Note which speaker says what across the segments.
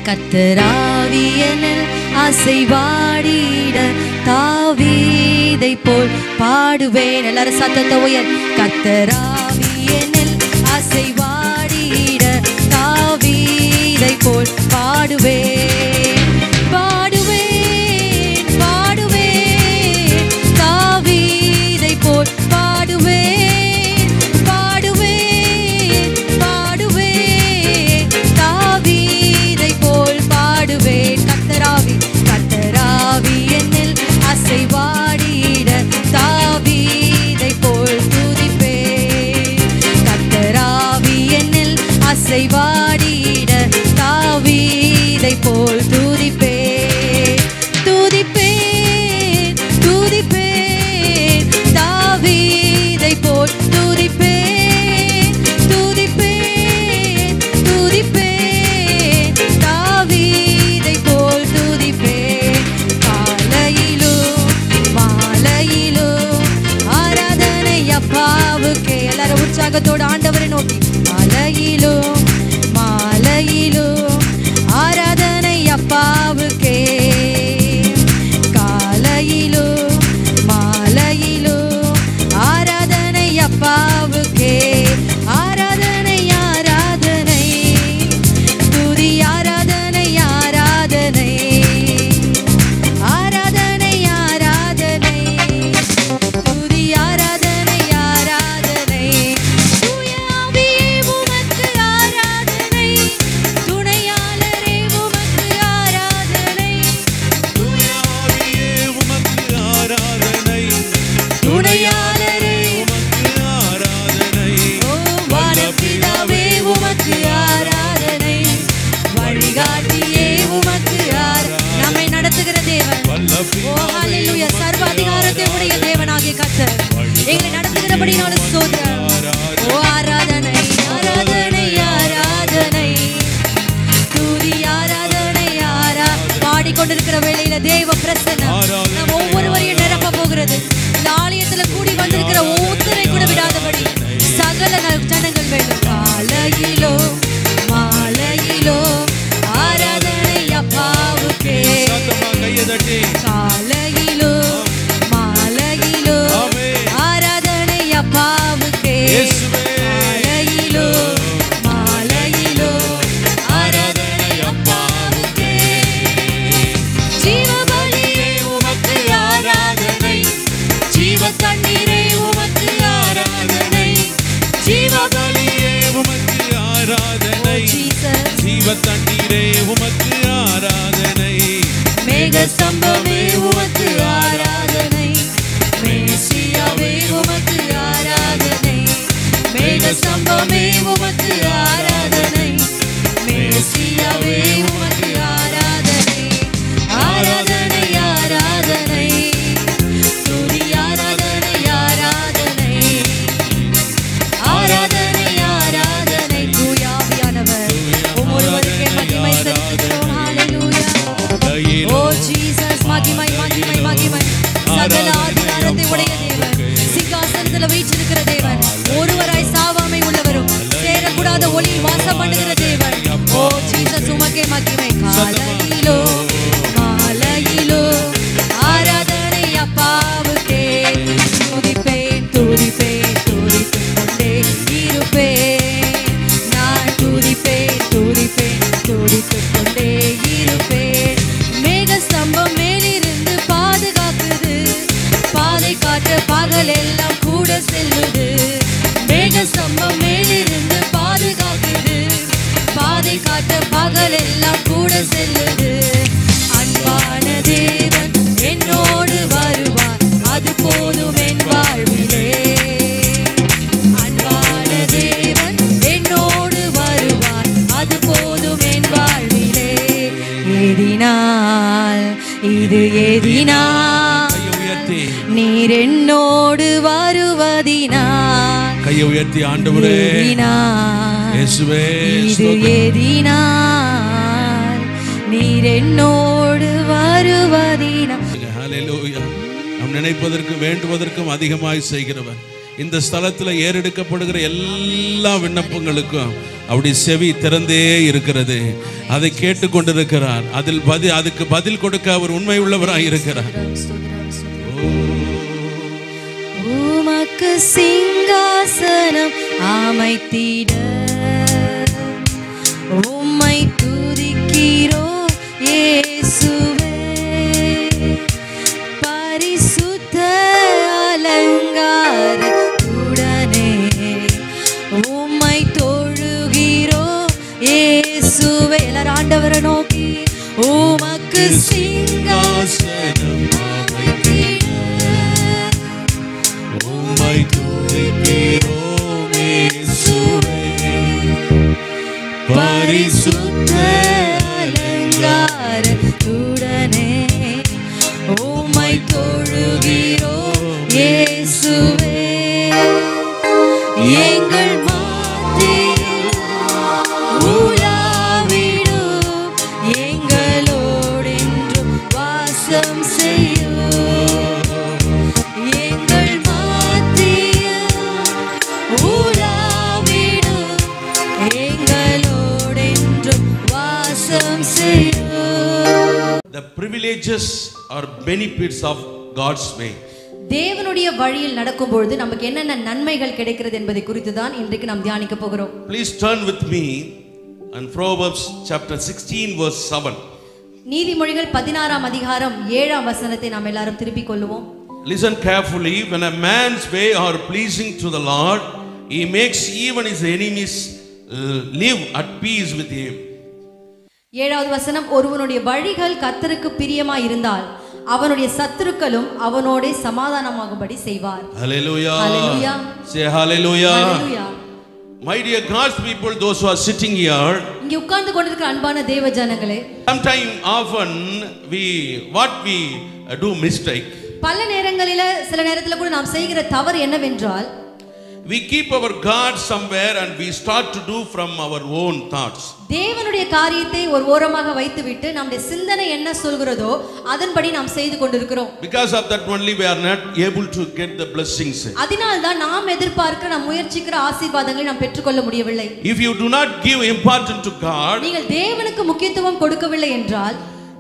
Speaker 1: கர்த்தராவியனில் அசைவாடிட தாவீதை போல் பாடுவேன். எல்லாரும் சத்தத்தை உயர். கர்த்தராவியனில் அசைவாடிட தாவீதை போல் பாடுவேன். பாடுவேன் பாடுவேன் தாவீதை போல் பாடுவேன். பாடுவேன் பாடுவேன் தாவீதை போல் பாடுவேன். கர்த்தராவி என்னில் அசைவாடிட தாவீதை போல் துதிப்பேன். கர்த்தராவி என்னில் அசைவாடிட தாவீதை போல் துதிப்பேன். துதிப்பேன் துதிப்பேன் தாவீதை போல் துதிப்பேன். துதிப்பேன் துதிப்பேன் தாவீதை போல் துதிப்பேன். காலையிலும் மாலையிலும் ஆராதனை அப்பாவுக்கே. எல்லாரும் உற்சாகத்தோடு ஆண்டவரை நோக்கி. காலையிலும் மாலையிலும் ஆராதனை அப்பாவுக்கே. காலையிலும் மாலையிலும் ஆராதனை அப்பாவுக்கே. ஆராதனை ஆராதனை துதி ஆராதனை ஆராதனை ஆராதனை ஆராதனை துதி ஆராதனை ஆராதனை. தூய ஆவியே உமக்கு ஆராதனை. துணையாளரே உமக்கு ஆராதனை.
Speaker 2: தூய ஆவியே உமக்கு ஆராதனை.
Speaker 1: துணையாளரே
Speaker 2: உமக்கு ஆராதனை.
Speaker 1: ஓ வானபிதாவே உமக்கு ஆராதனை. வழிகாட்டியே உமக்கு நம்மை நடத்துகிற தேவன். ஓ ஹல்லேலூயா. சர்வ அதிகாரத்தை உடைய தேவனாகிய கர்த்தர் எங்களை நடத்துகிறபடினால ஸ்தோத்திரம். ஓ ஆராதனை ஆராதனை ஆராதனை துதி ஆராதனை பாடிக்கொண்டிருக்கிற வேளையில தேவ பிரசன்னம் நம் ஒவ்வொருவரையும் நிரப்ப போகிறது. இந்த ஆலயத்துல கூடி வந்திருக்கிற ஒவ்வொருத்தரை கூட விடாதபடி சகல ஜனங்கள் வேண்டும். காலையிலோ மாலையிலோ ஆராதனை அப்பாவுக்கே. காலையிலோ மாலையிலோ ஆராதனை அப்பாவுக்கே. காலையிலோ மாலையிலோ ஆராதனை அப்பாவுக்கே. ஜீவபலியே உமக்கு ஆராதனை. ஜீவ தண்ணீரே உமக்கு ஆராதனை.
Speaker 2: ஜீவபலியே உமக்கு ஆராதனை. ஜீவ தண்ணீரே உமக்கு ஆராதனை.
Speaker 1: மேக ஸ்தம்பமே உமக்கு ஆராதனை. மேசியாவே உமக்கு ஆராதனை. மேக ஸ்தம்பமே உமக்கு ஆராதனை. மேசியாவே உமக்கு ஆராதனை. ஆராதனை ஆராதனை துதி ஆராதனை ஆராதனை ஆராதனை ஆராதனை. தூய ஆவியானவர் ஒவ்வொருவருக்கே மகிமை செலுத்துகிறோம். ஹல்லேலூயா. ஓ ஜீசஸ். மகிமை மகிமை மகிமை. சகல அதிகாரத்தை உடைய தேவன். சிங்காசனத்தில் வீற்றிருக்கிற தேவன். ஒருவராய் சாவாமை உள்ளவரும் சேரக்கூடாத ஒளியில் வாசம் பண்ணுகிற தேவன். ஓ ஜீசஸ் உமக்கே மகிமை. காலையிலோ மாலையிலோ ஆராதனை அப்பாவுக்கே. துதிப்பேன் துதிப்பேன் துதித்துக் கொண்டே இருப்பேன். நான் துதிப்பேன் துதிப்பேன் துதித்துக் கொண்டே இருப்பேன். மேக ஸ்தம்பம் மேலிருந்து பாதுகாக்குது. பாதை காட்ட பகல் எல்லாம் கூட செல்லுது. மேக ஸ்தம்பம் மேலிருந்து பாதுகாக்குது. பாதை காட்ட பகல் எல்லாம் கூட செல்லுது. அன்பான தேவன் என்னோடு வருவார். அது போதும் என் வாழ்விலே. அன்பான தேவன் என்னோடு வருவார். அது போதும் என் வாழ்விலே. எதினால் இது எதினால் நீர் என்னோடு வருவதினால்.
Speaker 2: கையை உயர்த்தி ஆண்டவரே இயேசுவே
Speaker 1: இது எதினால் நீர் என்னோடு வருவதினால்.
Speaker 2: ஹல்லேலூயா. நாம் நினைப்பதற்கு வேண்டுவதற்கும் அதிகமாய் செய்கிறவர். இந்த ஸ்தலத்தில் ஏறெடுக்கப்படுகிற எல்லா விண்ணப்பங்களுக்கும் அப்படி செவி திறந்தே இருக்கிறது. அதை கேட்டுக்கொண்டிருக்கிறார். அதுக்கு பதில் கொடுக்க அவர் உண்மை உள்ளவராய் இருக்கிறார்.
Speaker 1: உமக்கு சிங்காசனம் அமைத்திட உம்மை துதிக்கிறோம் இயேசுவே. பரிசுத்த அலங்காரத்துடனே உம்மை தொழுகிறோம் இயேசுவே. எல்லாரும் ஆண்டவரை நோக்கி உமக்கு சிங்காசனம் அமைத்திட உம்மை துதிக்கிறோம் இயேசுவே. பரிசுத்த அலங்காரத்துடனே உம்மை தொழுகிறோம் இயேசுவே. எங்கள் மத்தியில் உலாவிடும் எங்களோடென்றும் வாசம் செய்யும். எங்கள் மத்தியில் உலாவிடும் எங்களோடென்றும் வாசம் செய்யும்.
Speaker 2: The privileges or benefits of God's way.
Speaker 1: தேவனுடைய வழியில் நடக்கும் பொழுது நமக்கு என்னென்ன நன்மைகள் கிடைக்கிறது என்பதை குறித்து தான் இன்றைக்கு நாம் தியானிக்க போகிறோம்.
Speaker 2: Please turn with me on Proverbs chapter 16 verse 7.
Speaker 1: நீதிமொழிகள் 16ஆம் அதிகாரம் 7ஆம் வசனத்தை நாம் எல்லாரும் திருப்பிக் கொள்வோம்.
Speaker 2: Listen carefully. When a man's way are pleasing to the Lord, he makes even his enemies live at peace with him.
Speaker 1: 7வது வசனம், ஒருவனுடைய வழிகள் கர்த்தருக்கு பிரியமாய் இருந்தால் அவனுடைய சத்துருக்களும் அவனோட சமாதானமாகும்படி செய்வார்.
Speaker 2: Hallelujah.
Speaker 1: Hallelujah.
Speaker 2: Say hallelujah.
Speaker 1: Hallelujah.
Speaker 2: My dear God's people, those who are sitting here,
Speaker 1: இங்கே உட்கார்ந்து கொண்டிருக்கிற அன்பான தேவ ஜனங்களே,
Speaker 2: sometime often we do mistake.
Speaker 1: பல நேரங்களில சில நேரத்துல கூட நாம் செய்கிற தவறு என்னவென்றால்,
Speaker 2: we keep our God somewhere and we start to do from our own thoughts.
Speaker 1: தேவனுடைய காரியத்தை ஒரு ஓரமாக வைத்துவிட்டு நம்முடைய சிந்தனை என்ன சொல்கிறதோ அதன்படி நாம் செய்து கொண்டிருக்கிறோம்.
Speaker 2: Because of that only we are not able to get the blessings.
Speaker 1: அதனால் தான் நாம் எதிர்பார்க்கிற நாம் முயற்சிக்கிற ஆசீர்வாதங்களை நாம் பெற்றுக்கொள்ள முடியவில்லை.
Speaker 2: If you do not give importance to God,
Speaker 1: நீங்கள் தேவனுக்கு முக்கியத்துவம் கொடுக்கவில்லை என்றால்,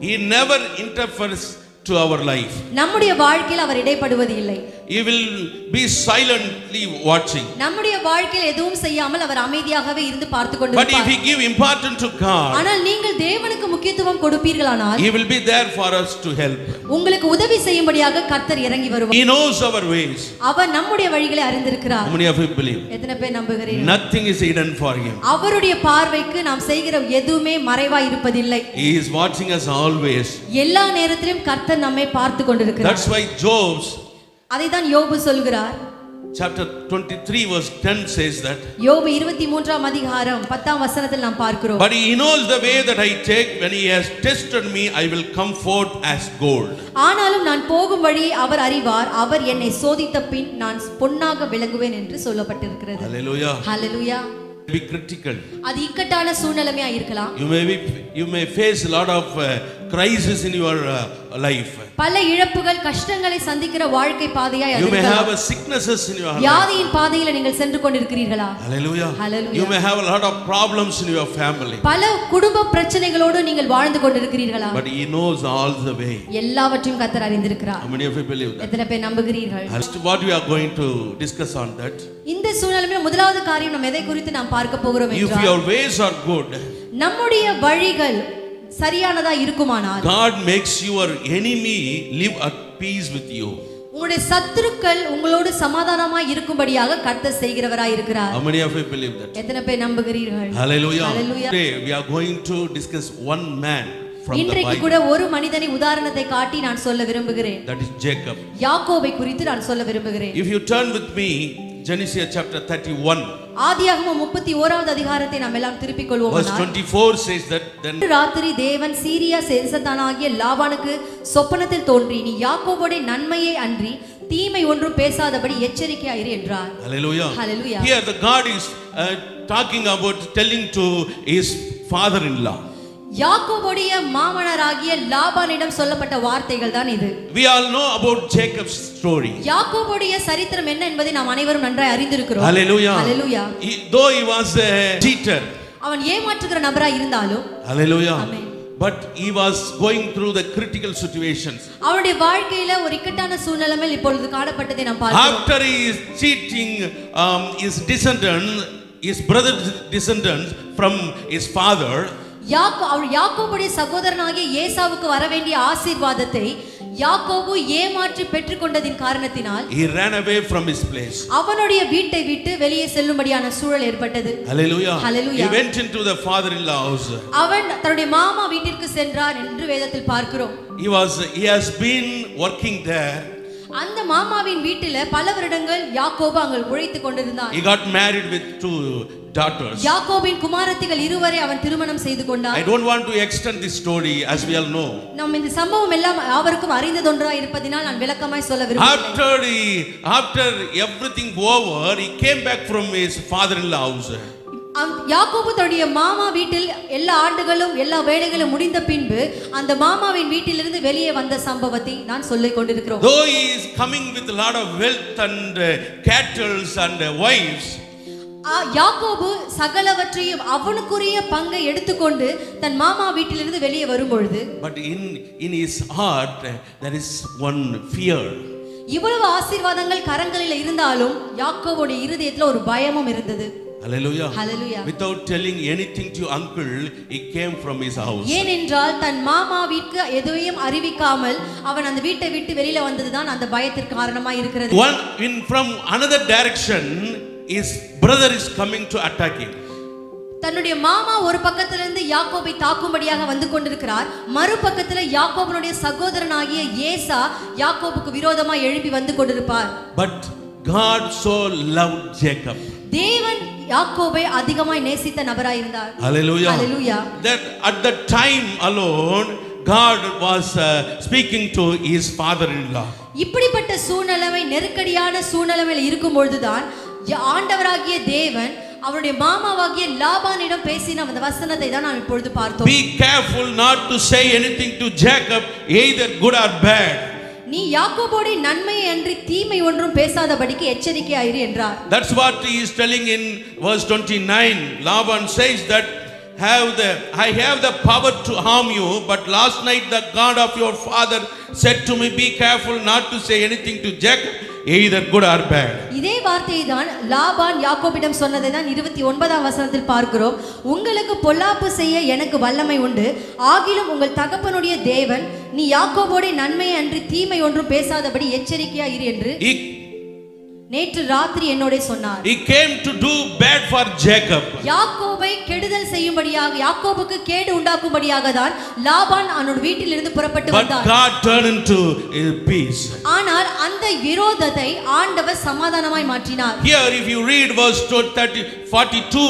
Speaker 2: He never interferes to our life.
Speaker 1: நம்முடைய வாழ்க்கையில் அவர் இடைப்படுவது இல்லை.
Speaker 2: He will be silently watching.
Speaker 1: நம்முடைய வாழ்க்கையில் எதுவும் செய்யாமல் அவர் அமைதியாகவே இருந்து பார்த்து
Speaker 2: But if
Speaker 1: கொண்டிருப்பார்.
Speaker 2: we give importance to God,
Speaker 1: ஆனால் நீங்கள் தேவனுக்கு முக்கியத்துவம் கொடுப்பீர்களானால்
Speaker 2: He will be there for us to help.
Speaker 1: உங்களுக்கு உதவி செய்யும்படியாக கர்த்தர் இறங்கி வருவார்.
Speaker 2: He knows our ways.
Speaker 1: அவர் நம்முடைய வழிகளை அறிந்திருக்கிறார்.
Speaker 2: How many of you believe?
Speaker 1: எத்தனை பேர் நம்புகிறீர்கள்?
Speaker 2: Nothing is hidden for Him.
Speaker 1: அவருடைய பார்வைக்கு நாம் செய்கிற எதுவுமே மறைவாய் இருப்பதில்லை.
Speaker 2: He is watching us always.
Speaker 1: எல்லா நேரத்திலும் கர்த்தர் நம்மை பார்த்து கொண்டிருக்கிறார்.
Speaker 2: That's why Job's
Speaker 1: அதைதான் யோபு சொல்கிறார்.
Speaker 2: chapter 23 verse 10 says that,
Speaker 1: யோபு 23ஆம் அதிகாரம் 10ஆம் வசனத்தில் நாம் பார்க்கிறோம்.
Speaker 2: but He knows the way that I take. When He has tested me, I will come forth as gold.
Speaker 1: ஆனாலும் நான் போகும் வழியை அவர் அறிவார். அவர் என்னை சோதித்த பின் நான் பொன்னாக விளங்குவேன் என்று சொல்லப்பட்டிருக்கிறது.
Speaker 2: Hallelujah.
Speaker 1: Hallelujah.
Speaker 2: Be critical.
Speaker 1: அது இக்கட்டான சூழ்நிலையா இருக்கலாம்.
Speaker 2: You may face a lot of crisis in your life.
Speaker 1: பல இழப்புகள் கஷ்டங்களை சந்திக்கிற வாழ்க்கை பாதையாய்
Speaker 2: You may have
Speaker 1: இருக்கலாம்.
Speaker 2: a sicknesses in your life.
Speaker 1: வியாதியின் பாதையில நீங்கள் சென்று கொண்டிருக்கிறீர்களா?
Speaker 2: Hallelujah.
Speaker 1: Hallelujah.
Speaker 2: You may have a lot of problems in your family.
Speaker 1: பல குடும்ப பிரச்சனைகளோடு நீங்கள் வாழ்ந்து கொண்டிருக்கிறீர்களா?
Speaker 2: But He knows all the way.
Speaker 1: எல்லாவற்றையும் கர்த்தர் அறிந்திருக்கிறார்.
Speaker 2: How many of you believe that?
Speaker 1: எத்தனை பேர் நம்புகிறீர்கள்?
Speaker 2: What we are going to discuss on that.
Speaker 1: இந்த சூழ்நிலையில் முதலாவது காரியம் நாம் எதை குறித்து நாம் பார்க்க போகிறோம்
Speaker 2: If
Speaker 1: என்றால்,
Speaker 2: your ways are good,
Speaker 1: நம்முடைய வழிகள் சரியானதா இருக்குமானால்
Speaker 2: God makes your enemy live at peace with you.
Speaker 1: உங்களுடைய சத்துருக்கள் உங்களோடு சமாதானமாய் இருக்கும்படியாக கர்த்தர் செய்கிறவராய் இருக்கிறார்.
Speaker 2: How many of you believe that?
Speaker 1: எத்தனை பேர் நம்புகிறீர்கள்?
Speaker 2: Hallelujah.
Speaker 1: Hallelujah.
Speaker 2: Today we are going to discuss one man from the
Speaker 1: இன்றைக்கு
Speaker 2: Bible.
Speaker 1: கூட ஒரு மனிதனை உதாரணத்தை காட்டி நான் சொல்ல விரும்புகிறேன்.
Speaker 2: That is Jacob.
Speaker 1: யாக்கோபை குறித்து நான் சொல்ல விரும்புகிறேன்.
Speaker 2: If you turn with me Genesis chapter 31
Speaker 1: ஆதியாகமம் 31வது அதிகாரத்தை நாம் எல்லாம் திருப்பிக்
Speaker 2: verse
Speaker 1: கொள்வோமானால்,
Speaker 2: 24 says that then
Speaker 1: ராத்திரி தேவன் சீரியா தேசத்தானாகிய லாபானுக்கு சொப்பனத்தில் தோன்றி, நீ யாக்கோபோட நன்மையை அன்றி தீமை ஒன்றும் பேசாதபடி எச்சரிக்கையாயிரு என்றார்.
Speaker 2: Hallelujah.
Speaker 1: Hallelujah.
Speaker 2: Here the God is talking about telling to his father-in-law.
Speaker 1: யாக்கோபுடைய மாமனாராகிய லாபானிடம் சொல்லப்பட்ட வார்த்தைகள் தான் இது.
Speaker 2: We all know about Jacob's story.
Speaker 1: யாக்கோபுடைய சரித்திரம் என்ன என்பதை நாம் அனைவரும் நன்றாய் அறிந்திருக்கிறோம்.
Speaker 2: Hallelujah.
Speaker 1: Hallelujah.
Speaker 2: Though he was a cheater.
Speaker 1: அவன் ஏமாற்றுகிற நபராய் இருந்தாலும்.
Speaker 2: Hallelujah.
Speaker 1: Amen.
Speaker 2: But he was going through the critical situations.
Speaker 1: அவருடைய வாழ்க்கையில ஒரு இக்கட்டான சூழ்நிலையில் இப்பொழுது காணப்பட்டதை நாம் பார்க்கிறோம்.
Speaker 2: After he is cheating his descendants, his brother's descendants from his father,
Speaker 1: யாக்கோபுடைய சகோதரனாகிய ஏசாவுக்கு வர வேண்டிய ஆசீர்வாதத்தை யாக்கோபு ஏமாற்றி பெற்றுக்கொண்டதின் காரணத்தினால்
Speaker 2: he ran away from his place.
Speaker 1: அவனுடைய வீட்டை விட்டு வெளியே செல்லும்படியான சூழல் ஏற்பட்டது.
Speaker 2: Hallelujah.
Speaker 1: Hallelujah.
Speaker 2: He went into the father-in-law house.
Speaker 1: அவன் தன்னுடைய மாமா வீட்டிற்கு சென்றார் என்று வேதத்தில் பார்க்கிறோம்.
Speaker 2: He has been working there.
Speaker 1: அந்த மாமாவின் வீட்டில பல வருடங்கள் யாக்கோபு அங்கே உழைத்துக் கொண்டிருந்தான்.
Speaker 2: He got married with 2 daughters.
Speaker 1: யாக்கோபின் குமாரத்திகள் இருவரை அவன் திருமணம் செய்து கொண்டான்.
Speaker 2: I don't want to extend this story as we all know.
Speaker 1: நாம் இந்த சம்பவம் எல்லாம் அவருக்கும் அறிந்ததொன்றாய் இருப்பதினால் நான் விளக்கமாய் சொல்ல விரும்புகிறேன்.
Speaker 2: After everything over, he came back from his father-in-law house.
Speaker 1: யாக்கோபு தன்னுடைய மாமா வீட்டில் எல்லா ஆண்டுகளும் எல்லா வேலைகளும் முடிந்த பின்பு அந்த மாமாவின் வீட்டிலிருந்து வெளியே வந்த சம்பவத்தை நான் சொல்லிக் கொண்டிருக்கிறோம்.
Speaker 2: Though he is coming with a lot of wealth and cattle and wives,
Speaker 1: யாக்கோபு சகலவற்றையும் அவனுக்குரிய பங்கை எடுத்துக்கொண்டு தன் மாமா வீட்டிலிருந்து வெளியே வரும்பொழுது,
Speaker 2: but in his heart there is one fear.
Speaker 1: இவ்வளவு ஆசீர்வாதங்கள் கரங்களில் இருந்தாலும் யாக்கோபுடைய இருதயத்துல ஒரு பயமும் இருந்தது.
Speaker 2: Hallelujah.
Speaker 1: Hallelujah.
Speaker 2: Without telling anything to uncle, he came from his house.
Speaker 1: ஏனென்றால் தன் மாமாவிற்கு எதையும் அறிவிக்காமல் அவன் அந்த வீட்டை விட்டு வெளியில வந்ததுதான் அந்த பயத்திற்கு காரணமாய் இருக்கிறது.
Speaker 2: From another direction, his brother is coming to attack him.
Speaker 1: தன்னுடைய மாமா ஒரு பக்கத்திலிருந்து யாக்கோபை தாக்கும்படியாக வந்து கொண்டிருக்கிறார். மறுபக்கத்துல யாக்கோபனுடைய சகோதரனாகிய ஏசா யாக்கோபுக்கு விரோதமாக எழுப்பி வந்து கொண்டிருப்பார்.
Speaker 2: But God so loved Jacob.
Speaker 1: தேவன் யாக்கோபை அதிகமாய் நேசித்த நபராய் இருந்தார்.
Speaker 2: Hallelujah.
Speaker 1: Hallelujah.
Speaker 2: That at that time alone God was speaking to his father-in-law.
Speaker 1: இப்படிப்பட்ட சூழ்நிலை நெருக்கடியான சூழ்நிலையில் இருக்கும் பொழுதுதான் ஆண்டவராகிய தேவன் அவருடைய மாமாவாகிய லாபானிடம் பேசின அந்த வசனத்தை தான் நாம் இப்பொழுது பார்த்தோம்.
Speaker 2: Be careful not to say anything to Jacob, either good or bad.
Speaker 1: நீ யாக்கோபோடு நன்மையை அன்றி தீமை ஒன்றும் பேசாதபடிக்கு எச்சரிக்கையாயிரு என்றார்.
Speaker 2: That's what he is telling in verse 29. Laban says that I have the power to harm you, but last night the God of your father said to me, be careful not to say anything to Jacob, either good or bad.
Speaker 1: இதே வார்த்தையை தான் லாபான் யாக்கோபிடம் சொன்னதை தான் 29ஆம் வசனத்தில் பார்க்கிறோம். உங்களுக்கு பொல்லாப்பு செய்ய எனக்கு வல்லமை உண்டு, ஆகிலும் உங்கள் தகப்பனுடைய தேவன் நீ யாக்கோபோடு நன்மை அன்றி தீமை ஒன்றும் பேசாதபடி எச்சரிக்கையா இரு என்று நேற்று ராத்திரி என்னோட சொன்னார்.
Speaker 2: He came to do bad for Jacob.
Speaker 1: யாக்கோபை கெடுதல் செய்யும்படியாக யாக்கோபுக்கு கேடு உண்டாக்கும்படியாக தான் லாபான் அவனோட வீட்டிலிருந்து புறப்பட்டு வந்தார்.
Speaker 2: But God turned into peace.
Speaker 1: ஆனால் அந்த விரோதத்தை ஆண்டவர் சமாதானமாய் மாற்றினார்.
Speaker 2: Here if you read verse 42,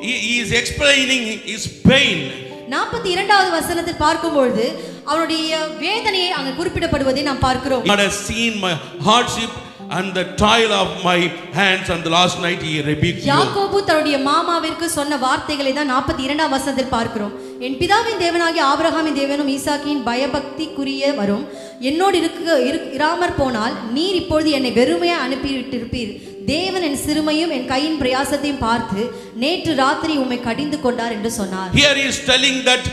Speaker 2: he is explaining his pain.
Speaker 1: 42வது வசனத்தில் பார்க்கும்போது அவருடைய வேதனையை அங்க குறிப்பிடப்படுவதை நாம் பார்க்கிறோம்.
Speaker 2: God has seen my hardship and the toil of my hands, and the last night he rebuked you.
Speaker 1: யாக்கோபு தன்னுடைய மாமாவிற்கு சொன்ன வார்த்தைகளை தான் 42ஆம் வசனத்தில் பார்க்கிறோம். என் பிதாவின் தேவனாகிய ஆபிரகாமின் தேவனும் ஈசாக்கின் பயபக்திக்குரிய வரும் என்னோடு இராமற் போனால் நீர் இப்பொழுது என்னை வெறுமையா அனுப்பிவிட்டிருப்பீர். தேவன் என் சிறுமையும் என் கையின் பிரயாசத்தையும் பார்த்து நேற்று ராத்திரி உம்மை கடிந்து கொண்டார் என்று சொன்னார்.
Speaker 2: Here he is telling that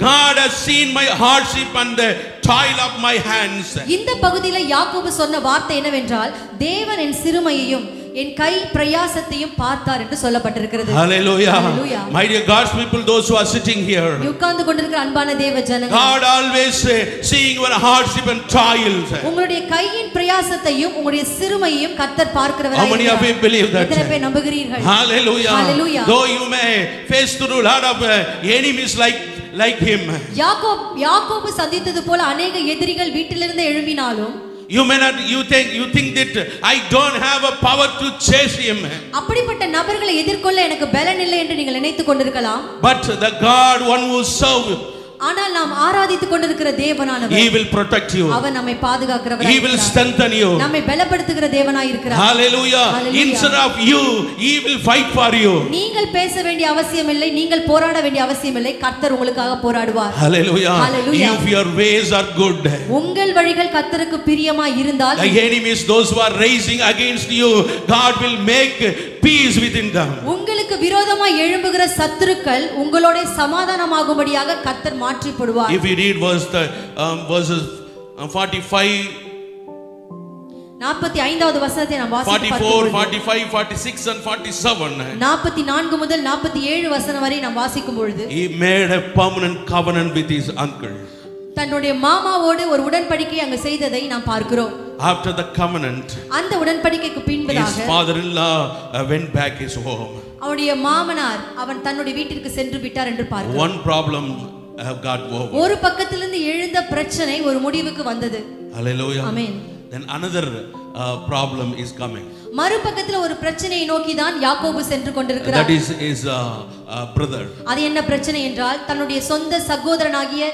Speaker 2: God has seen my hardship and the toil of my hands.
Speaker 1: இந்த பகுதியில யாக்கோபு சொன்ன வார்த்தை என்னவென்றால் தேவன் என் சிறுமையையும் என் கை பிரயாசத்தையும் பார்த்தார் என்று சொல்லப்பட்டிருக்கிறது.
Speaker 2: Hallelujah.
Speaker 1: Hallelujah.
Speaker 2: My dear God's people, those who are sitting here,
Speaker 1: உட்கார்ந்து கொண்டிருக்கிற அன்பான தேவ ஜனங்களே,
Speaker 2: God always seeing your hardship and toils.
Speaker 1: உங்களுடைய கையின் பிரயாசத்தையும் உங்களுடைய சிறுமையையும் கர்த்தர் பார்க்கிறவராய்
Speaker 2: How many of you believe that?
Speaker 1: எத்தனை பேர் நம்புகிறீர்கள்?
Speaker 2: Hallelujah.
Speaker 1: Hallelujah.
Speaker 2: Though you may face through a lot of enemies like him,
Speaker 1: யாக்கோபு சந்தித்தது போல अनेक எதிரிகள் வீட்டிலிருந்து எழும்பினாலும்
Speaker 2: you think that I don't have a power to chase him.
Speaker 1: அப்படிப்பட்ட நபர்களை எதிர்கொள்ள எனக்கு பலன் இல்லை என்று நீங்கள் நினைத்துக் கொண்டிருக்கலாம்.
Speaker 2: But the God one who serve,
Speaker 1: ஆனால் நாம் ஆராதித்துக் கொண்டிருக்கிற தேவனானவர்
Speaker 2: He will protect you.
Speaker 1: அவர் நம்மை பாதுகாக்கிறவராய்
Speaker 2: He will
Speaker 1: இருக்கிறார்.
Speaker 2: strengthen you.
Speaker 1: நம்மை பலப்படுத்துகிற தேவனாய் இருக்கிறார்.
Speaker 2: Hallelujah.
Speaker 1: Hallelujah.
Speaker 2: Instead of you, He will fight for you.
Speaker 1: நீங்கள் பேச வேண்டிய அவசியம் இல்லை, நீங்கள் போராட வேண்டிய அவசியம் இல்லை, கர்த்தர் உங்களுக்காக போராடுவார்.
Speaker 2: Hallelujah.
Speaker 1: Hallelujah.
Speaker 2: If your ways are good,
Speaker 1: உங்கள் வழிகள் கர்த்தருக்கு பிரியமாய் இருந்தால்
Speaker 2: the enemies, those who are raising against you, God will make peace within them.
Speaker 1: உங்களுக்கு விரோதமாய் எழும்புகிற சத்துருக்கள் உங்களோட சமாதானமாகும்படியாக கர்த்தர் மாற்றி போடுவார்.
Speaker 2: If you read verses 45,
Speaker 1: 45வது வசனத்தை நாம் வாசித்து
Speaker 2: 44,
Speaker 1: பார்க்கும்போது
Speaker 2: 45, 46 and 47,
Speaker 1: 44 முதல் 47 வசனம் வரை நாம் வாசிக்கும் பொழுது
Speaker 2: he made a permanent covenant with his uncle.
Speaker 1: தன்னுடைய மாமாவோடு ஒரு உடன்படிக்கை அங்கு செய்ததை நாம் பார்க்கிறோம்.
Speaker 2: After the covenant,
Speaker 1: அந்த உடன்படிக்கைக்கு
Speaker 2: his
Speaker 1: பின்பதாக
Speaker 2: father-in-law went back his home.
Speaker 1: அவருடைய மாமனார் அவன் தன்னுடைய வீட்டிற்கு சென்று விட்டார் என்று பார்க்கிறோம்.
Speaker 2: One problem got over.
Speaker 1: ஒரு பக்கத்திலிருந்து எழுந்த பிரச்சனை ஒரு முடிவுக்கு வந்தது.
Speaker 2: Hallelujah.
Speaker 1: Amen.
Speaker 2: Then another problem is coming.
Speaker 1: மறுபக்கத்தில் ஒரு பிரச்சனையை நோக்கி தான் யாக்கோபு சென்று கொண்டிருக்கிறார்.
Speaker 2: That is his brother.
Speaker 1: அது என்ன பிரச்சனை என்றால் தன்னுடைய சொந்த சகோதரனாகிய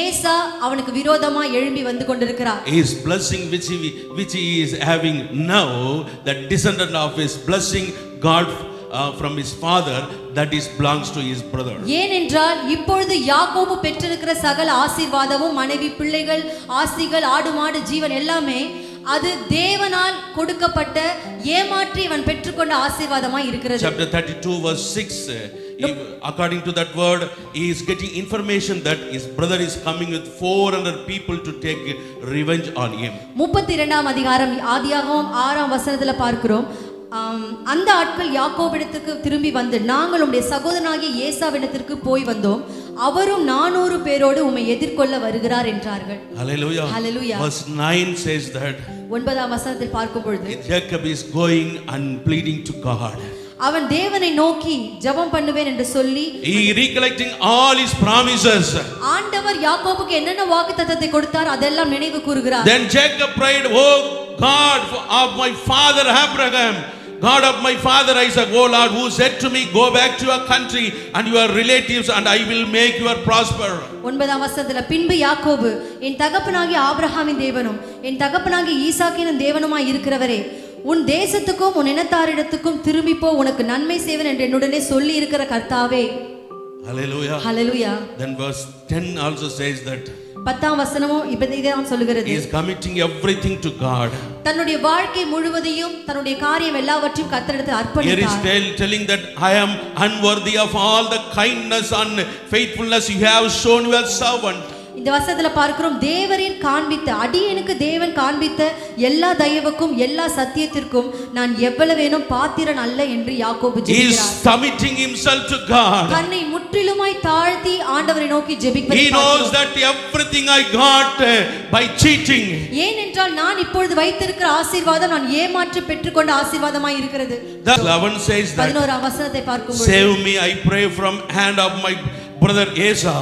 Speaker 1: ஏசா அவனுக்கு விரோதமா எழும்பி வந்து கொண்டிருக்கிறார்.
Speaker 2: His blessing which he is having now, that descendant of his blessing, God from his father, that is belongs to his brother.
Speaker 1: ஏனென்றால் இப்பொழுது யாக்கோபு பெற்றிருக்கிற சகல ஆசீர்வாதமும் மனைவி பிள்ளைகள் ஆஸ்திகள் ஆடு மாடு ஜீவன் எல்லாமே அது தேவனால் கொடுக்கப்பட்ட ஏமாற்றி இவன் பெற்றுக்கொண்ட ஆசீர்வாதமாய் இருக்கிறது.
Speaker 2: Chapter 32 verse 6, according to that word, he is getting information that his brother is coming with 400 people to take revenge on him. 32ஆம்
Speaker 1: அதிகாரம் ஆதியாகமம் 6ஆம் வசனத்துல பார்க்கிறோம். அந்த ஆட்கள் யாக்கோபிடத்துக்கு திரும்பி வந்து நாங்கள் உம்முடைய சகோதரனாகிய ஏசாவிடத்திற்கு போய் வந்தோம், அவரும் 400 பேரோடு உம்மை எதிர்கொள்ள வருகிறார் என்றார்கள்.
Speaker 2: Hallelujah.
Speaker 1: Hallelujah.
Speaker 2: Verse 9 says that
Speaker 1: 9ஆம் வசனத்தில் பார்க்கும் பொழுது
Speaker 2: Jacob is going and pleading to God.
Speaker 1: அவன் தேவனை நோக்கி ஜெபம் பண்ணுவேன் என்று சொல்லி
Speaker 2: he recollecting all his promises.
Speaker 1: ஆண்டவர் யாக்கோபுக்கு என்னென்ன வாக்குத்தத்தத்தை கொடுத்தார் அதெல்லாம் நினைவு கூறுகிறார்.
Speaker 2: Then Jacob prayed, oh God of my father Abraham, God of my father Isaac, O Lord, who said to me, go back to your country and your relatives and I will make you prosper. 9ஆம்
Speaker 1: வசனத்துல பின்பு யாக்கோபு என் தகப்பனாகிய ஆபிரகாமின் தேவனும் என் தகப்பனாகிய ஈசாக்கின் தேவனுமாய் இருக்கிறவரே, உன் தேசத்துக்கும் உன் இனத்தாரிடத்துக்கும் திரும்பி போ, உனக்கு நன்மை செய்வேன் என்று என்னுடனே சொல்லி இருக்கிற கர்த்தாவே.
Speaker 2: Hallelujah.
Speaker 1: Hallelujah.
Speaker 2: Then verse 10 also says that
Speaker 1: 10ஆம் வசனமும் இதைதான் சொல்கிறது.
Speaker 2: He is committing everything to God.
Speaker 1: தன்னுடைய வாழ்க்கை முழுவதையும் தன்னுடைய காரியம் எல்லாவற்றையும் கர்த்தரிடத்தில் அர்ப்பணித்தார்.
Speaker 2: Here is telling that I am unworthy of all the kindness and faithfulness you have shown your servant.
Speaker 1: இந்த வசனத்துல பார்க்கிறோம், தேவரீர் காண்பித்த அடியேனுக்கு தேவன் காண்பித்த எல்லா தயவுக்கும் எல்லா சத்தியத்திற்கும் நான் எவ்வளவேனும் பாத்திரன் அல்ல என்று யாக்கோபு ஜெபிக்கிறார்.
Speaker 2: He is submitting himself to God.
Speaker 1: தன்னை முற்றிலுமாய் தாழ்த்தி ஆண்டவரை நோக்கி ஜெபிக்கிறார்.
Speaker 2: He knows that everything I got by cheating.
Speaker 1: ஏனென்றால் நான் இப்பொழுது வைத்திருக்கிற ஆசீர்வாதம் நான் ஏமாற்றி பெற்றுக்கொண்ட ஆசீர்வாதமாய் இருக்கிறது.
Speaker 2: 11 says that
Speaker 1: 11ஆம் வசனத்தை பார்க்கும்போது
Speaker 2: save me I pray from hand of my brother Esau,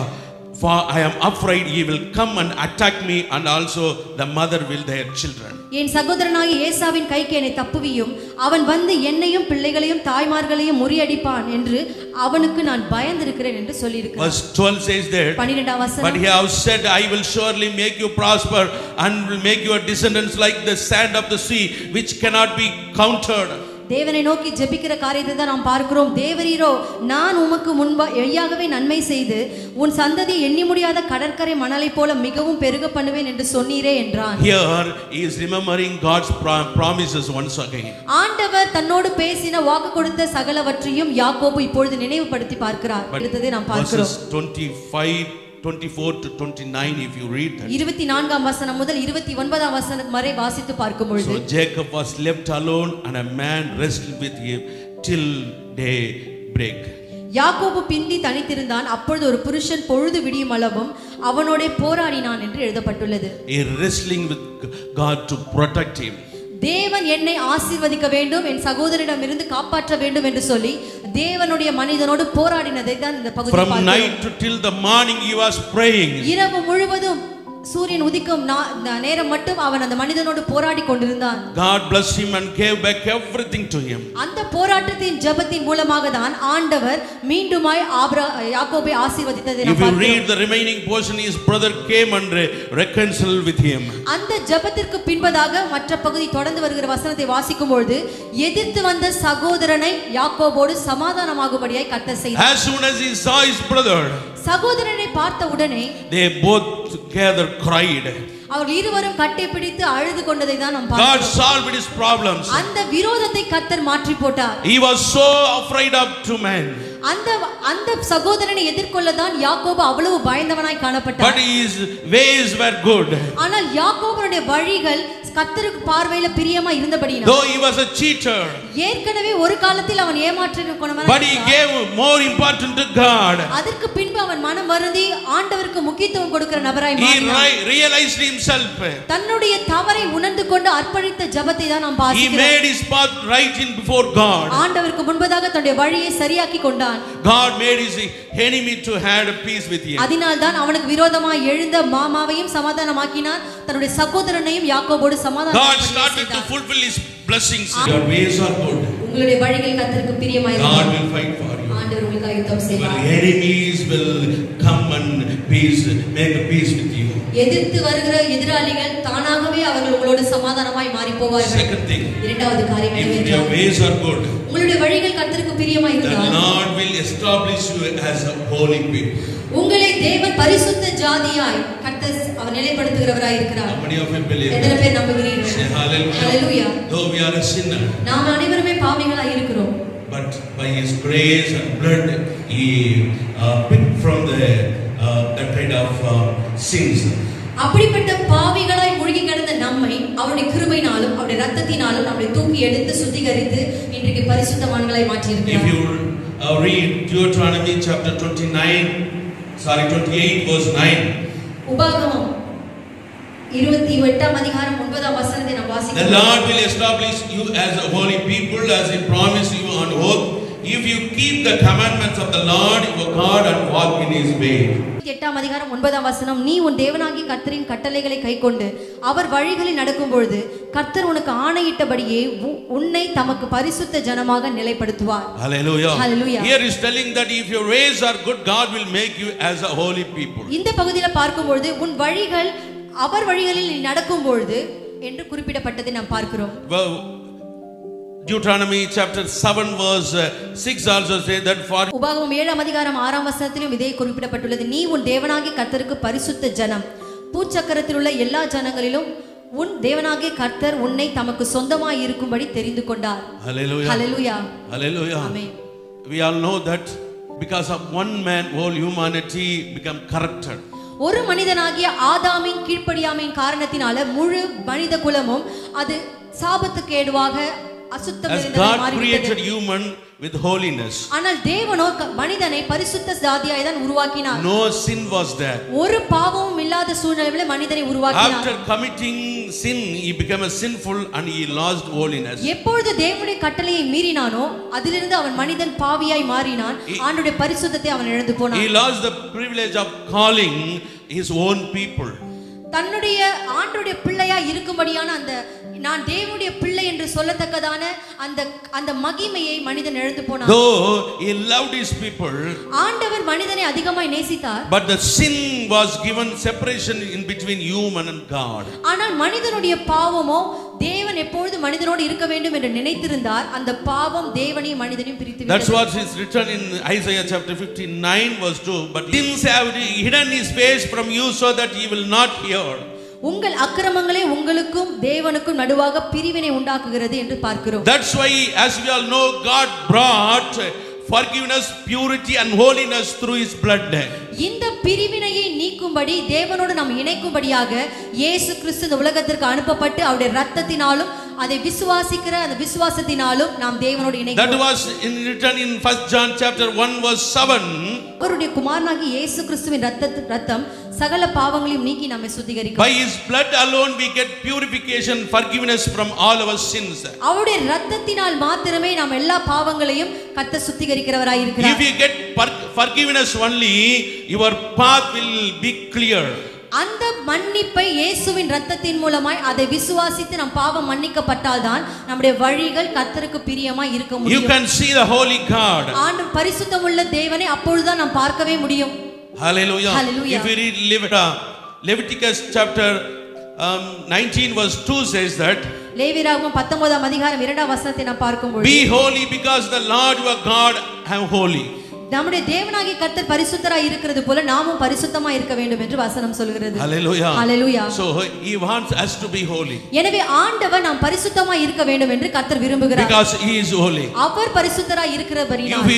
Speaker 2: for I am afraid he will come and attack me and also the mother will their children.
Speaker 1: என் சகோதரனாகிய ஏசாவின் கைக்கு என்னை தப்புவியும், அவன் வந்து என்னையும் பிள்ளைகளையும் தாய்மார்களையும் முறியடிப்பான் என்று அவனுக்கு நான் பயந்திருக்கிறேன் என்று சொல்லியிருக்கிறார்.
Speaker 2: Verse 12 says that
Speaker 1: 12ஆம் வசனம்,
Speaker 2: but he has said I will surely make you prosper and will make your descendants like the sand of the sea which cannot be counted.
Speaker 1: தேவனை நோக்கி ஜெபிக்கிற காரியத்தை தான் நாம் பார்க்கிறோம். தேவரீரோ நான் உமக்கு முன்பா எளியாகவே நன்மை செய்து உன் சந்ததியை எண்ணி முடியாத கடற்கரை மணலை போல மிகவும் பெருக பண்ணுவேன் என்று சொன்னீரே என்றான்.
Speaker 2: Here he is remembering God's promises once again.
Speaker 1: ஆண்டவர் தன்னோடு பேசின வாக்கு கொடுத்த சகலவற்றையும் யாக்கோபு இப்பொழுது நினைவுபடுத்தி பார்க்கிறார். அடுத்தது நாம் பார்க்கிறோம்
Speaker 2: 24 to 29 if you read that.
Speaker 1: 24ஆம் வசனம் முதல் 29ஆம் வசனம் வரை வாசித்து பார்க்கும் பொழுது
Speaker 2: So Jacob was left alone and a man wrestled with him till day break.
Speaker 1: யாக்கோபு பிந்தி தனித்திருந்தான், அப்பொழுது ஒரு புருஷன் பொழுது விடியும் அளவும் அவனோடே போராடினான் என்று எழுதப்பட்டுள்ளது.
Speaker 2: He wrestling with God to protect him.
Speaker 1: தேவன் என்னை ஆசீர்வதிக்க வேண்டும், என் சகோதரனிடமிருந்து காப்பாற்ற வேண்டும் என்று சொல்லி தேவனுடைய மனிதனோடு போராடினதை தான் இந்த பகுதியில்
Speaker 2: From night to till the morning he was praying.
Speaker 1: இரவு முழுவதும் சூரியன் உதிக்கும் நேரம் மட்டும் அவன் அந்த மனிதனோடு போராடி கொண்டிருந்தான்.
Speaker 2: God blessed him and gave back everything to him.
Speaker 1: அந்த போராட்டத்தின் ஜெபத்தின் மூலமாக தான் ஆண்டவர் மீண்டுமாய் யாக்கோபை ஆசீர்வதித்ததை நாம் பார்க்கிறோம்.
Speaker 2: If you read the remaining portion, his brother came and reconciled with him.
Speaker 1: அந்த ஜெபத்திற்கு பின்பதாக மற்ற பகுதி தொடர்ந்து வருகிற வசனத்தை வாசிக்கும் பொழுது எதிர்த்து வந்த சகோதரனை யாக்கோபோடு சமாதானமாகும்படியாய் கர்த்தர் செய்தார்.
Speaker 2: As soon as he saw his brother,
Speaker 1: சகோதரனை பார்த்த உடனே
Speaker 2: they both together cried.
Speaker 1: அவர்கள் இருவரும் கட்டி பிடித்து அழுது கொண்டதை தான் நாம்
Speaker 2: God
Speaker 1: பார்க்கிறோம்.
Speaker 2: solved his problems.
Speaker 1: அந்த விரோதத்தை கர்த்தர் மாற்றி போட்டார்.
Speaker 2: He was so afraid of two men.
Speaker 1: அந்த சகோதரனை எதிர்கொள்ள தான் யாக்கோபு அவ்வளவு பயந்தவனாய் காணப்பட்டார்.
Speaker 2: But his ways were good.
Speaker 1: ஆனால் யாக்கோபுடைய வழிகள் கர்த்தருக்கு பார்வையில பிரியமா இருந்தபடியினால்,
Speaker 2: Though he was a cheater,
Speaker 1: ஏற்கனவே ஒரு காலத்தில் அவன் ஏமாற்றினவனாய்,
Speaker 2: but he gave more importance to God.
Speaker 1: அதற்கு பின்பு அவன் மனம் வருந்தி ஆண்டவருக்கு முக்கியத்துவம் கொடுக்கிற நபராய் மாறினான்.
Speaker 2: He realized himself.
Speaker 1: தன்னுடைய தவறை உணர்ந்து கொண்டு அர்ப்பணித்த ஜெபத்தை தான் நாம்
Speaker 2: He
Speaker 1: வாசிக்கிறோம்.
Speaker 2: made his path right in before God.
Speaker 1: ஆண்டவருக்கு முன்பதாக தன்னுடைய வழியை சரியாக்கி கொண்டான்.
Speaker 2: God made his enemy to have a peace with him.
Speaker 1: அதனால் தான் அவனுக்கு விரோதமாய் எழுந்த மாமாவையும் சமாதானமாக்கினார், தன்னுடைய சகோதரனையும் யாக்கோபோடு
Speaker 2: God
Speaker 1: சமாதானமாக்கினார்.
Speaker 2: started to fulfill his blessings. Your ways are good.
Speaker 1: உங்களுடைய வழிகள் கர்த்தருக்கு பிரியமாய்
Speaker 2: God
Speaker 1: இருக்கும்.
Speaker 2: will fight for you.
Speaker 1: ஆண்டவர் உங்களுக்காக யுத்தம்
Speaker 2: Your
Speaker 1: செய்வார்.
Speaker 2: enemies will come and make a peace with you.
Speaker 1: எதிர்த்து வருகிற எதிராளிகள் தானாகவே அவர்கள் உங்களோடு சமாதானமாய் மாறி போவார்கள்.
Speaker 2: Second thing,
Speaker 1: இரண்டாவது காரியம்
Speaker 2: if your
Speaker 1: என்னவென்றால்,
Speaker 2: ways are good,
Speaker 1: உங்களுடைய வழிகள் கர்த்தருக்கு பிரியமாய்
Speaker 2: the
Speaker 1: இருந்தால்
Speaker 2: Lord will establish you as a holy people.
Speaker 1: உங்களை தேவன் பரிசுத்த ஜாதியாய் கர்த்தர் அவர் நிலைப்படுத்துகிறவராய் இருக்கிறார்.
Speaker 2: How many of you believe
Speaker 1: எத்தனை
Speaker 2: that?
Speaker 1: பேர் நம்புகிறீர்கள்?
Speaker 2: Say hallelujah.
Speaker 1: Hallelujah.
Speaker 2: Though we are a sinner,
Speaker 1: நாம் அனைவருமே பாவிகளாய் இருக்கிறோம்.
Speaker 2: but by his grace and blood he picked from that kind of sins.
Speaker 1: அப்படிப்பட்ட பாவிகளாய் மூழ்கி கிடந்த நம்மை அவருடைய கிருபையினாலும் அவருடைய இரத்தத்தினாலும் நம்மை தூக்கி எடுத்து சுத்திகரித்து இன்றைக்கு பரிசுத்தவான்களாய் மாற்றி
Speaker 2: If
Speaker 1: இருக்கிறார்.
Speaker 2: you read Deuteronomy chapter 28 verse 9,
Speaker 1: உபாகமம் 28ஆம் அதிகாரம் 9ஆம் வசனத்தை நாம்
Speaker 2: the
Speaker 1: வாசிக்கிறோம்.
Speaker 2: Lord will establish you as a holy people as he promised you on oath, if you keep the commandments of the Lord your God and walk in his way.
Speaker 1: 8ஆம் அதிகாரம் 9ஆம் வசனம், நீ உன் தேவனாகிய கர்த்தரின் கட்டளைகளை கைக்கொண்டு அவர் வழிகளில் நடக்கும் பொழுது கர்த்தர் உனக்கு ஆணையிட்டபடியே உன்னை தமக்கு பரிசுத்த ஜனமாக நிலைப்படுத்துவார்.
Speaker 2: Hallelujah.
Speaker 1: Hallelujah.
Speaker 2: Here is telling that if your ways are good, God will make you as a holy people.
Speaker 1: இந்த பகுதியில பார்க்கும் பொழுது உன் வழிகள் அவர் வழிகளில் நீ நடக்கும் பொழுது என்று குறிப்பிடப்பட்டதை நாம் பார்க்கிறோம்.
Speaker 2: Deuteronomy chapter 7 verse 6 also say that for
Speaker 1: உபாகமம் 7ஆம் அதிகாரம் 6ஆம் வசனத்திலும் இதே குறிப்பிடப்பட்டுள்ளது. நீ உன் தேவனாகிய கர்த்தருக்கு பரிசுத்த ஜனம், பூச்சக்கரத்தில் உள்ள எல்லா ஜனங்களிலும் உன் தேவனாகிய கர்த்தர் உன்னை தமக்கு சொந்தமாய் இருக்கும்படி தெரிந்து கொண்டார்.
Speaker 2: Hallelujah.
Speaker 1: Hallelujah.
Speaker 2: Hallelujah.
Speaker 1: Amen.
Speaker 2: We all know that because of one man whole humanity become corrupted.
Speaker 1: ஒரு மனிதனாகிய ஆதாமின் கீழ்ப்படியாமையின் காரணத்தினால முழு மனித குலமும் அது சாபத்துக்கு ஏதுவாக அசுத்தம்
Speaker 2: As
Speaker 1: நிறைந்ததாய்
Speaker 2: God
Speaker 1: மாறிவிட்டது.
Speaker 2: created human with holiness,
Speaker 1: ஆனால் தேவனோ மனிதனை பரிசுத்த ஜாதியாய் தான் உருவாக்கினார்.
Speaker 2: no sin was there.
Speaker 1: ஒரு பாவமும் இல்லாத சூழ்நிலையில மனிதனை உருவாக்கினார்.
Speaker 2: After committing sin, he became a sinful and he lost holiness.
Speaker 1: எப்பொழுது தேவனுடைய கட்டளையை மீறினானோ அதிலிருந்து அவன் மனிதன் பாவியாய் மாறினான். ஆண்டவருடைய பரிசுத்தத்தை அவன் இழந்து
Speaker 2: He
Speaker 1: போனான்.
Speaker 2: lost the privilege of calling his own people.
Speaker 1: தன்னுடைய ஆண்டவருடைய பிள்ளையா இருக்கும்படியான அந்த நான் தேவனுடைய பிள்ளை என்று சொல்லத்தக்கதான அந்த மகிமையை மனிதன் இழந்து போனான்.
Speaker 2: Though he loved his people,
Speaker 1: ஆண்டவர் மனிதனை அதிகமாய் நேசித்தார்.
Speaker 2: but the sin was given separation in between human and God.
Speaker 1: ஆனால் மனிதனுடைய பாவமோ தேவன் எப்பொழுது மனிதனோடு இருக்க வேண்டும் என்று நினைத்திருந்தார். அந்த பாவம் தேவனையும் மனிதனையும் பிரித்து விட்டது.
Speaker 2: That's what is written in Isaiah chapter 59 verse 2. But sins have hidden his face from you so that he will not hear.
Speaker 1: உங்கள் அக்கிரமங்களே உங்களுக்கும் தேவனுக்கும் நடுவாக பிரிவினை உண்டாக்குகிறது என்று பார்க்கிறோம்.
Speaker 2: That's why, as we all know, God brought forgiveness, purity and holiness through his blood.
Speaker 1: இந்த பிரிவினையை நீக்கும்படி தேவனோடு நாம் இணைக்கும்படியாக இயேசு கிறிஸ்து இந்த உலகத்திற்கு அனுப்பப்பட்டு அவருடைய இரத்தத்தினாலும் அதை விசுவாசிக்கிற அந்த விசுவாசத்தினாலும் நாம் தேவனோடு இணைக்கிறோம்.
Speaker 2: That was written in 1 John chapter 1 verse 7.
Speaker 1: அவருடைய குமாரனாகிய இயேசு கிறிஸ்துவின் இரத்தம் சகல பாவங்களையும் நீக்கி நம்மை சுத்திகரிக்கும்.
Speaker 2: By his blood alone we get purification, forgiveness from all our sins.
Speaker 1: அவருடைய இரத்தத்தினால் மாத்திரமே நாம் எல்லா பாவங்களையும் கர்த்தர் சுத்திகரிக்கிறவராய் இருக்கிறார்.
Speaker 2: If you get forgiveness only, your path will be clear.
Speaker 1: அந்த மன்னிப்பை இயேசுவின் இரத்தத்தின் மூலமாய் அதை விசுவாசித்து நம் பாவம் மன்னிக்கப்பட்டால் தான் நம்முடைய வழிகள் கர்த்தருக்கு பிரியமாய் இருக்க
Speaker 2: You
Speaker 1: முடியும்.
Speaker 2: can see the holy God.
Speaker 1: ஆண்டவர் பரிசுத்தமுள்ள தேவனை அப்பொழுதுதான் நாம் பார்க்கவே முடியும்.
Speaker 2: Hallelujah.
Speaker 1: Hallelujah.
Speaker 2: If we read Leviticus chapter 19 verse 2 says that,
Speaker 1: லேவியராகமம் 19ஆம் அதிகாரம் 2ஆம் வசனத்தை நாம் பார்க்கும்போது,
Speaker 2: be holy because the Lord your God am holy.
Speaker 1: நம்முடைய தேவனாகிய கர்த்தர் பரிசுத்தராய் இருக்கிறது போல நாமும் பரிசுத்தமாய் இருக்க வேண்டும் என்று வசனம் சொல்கிறது.
Speaker 2: Hallelujah.
Speaker 1: Hallelujah.
Speaker 2: So he wants us to be holy.
Speaker 1: எனவே ஆண்டவர் நாம் பரிசுத்தமாய் இருக்க வேண்டும் என்று கர்த்தர் விரும்புகிறார்.
Speaker 2: Because he is holy.
Speaker 1: அவர் பரிசுத்தராய் இருக்கிறபடியால்,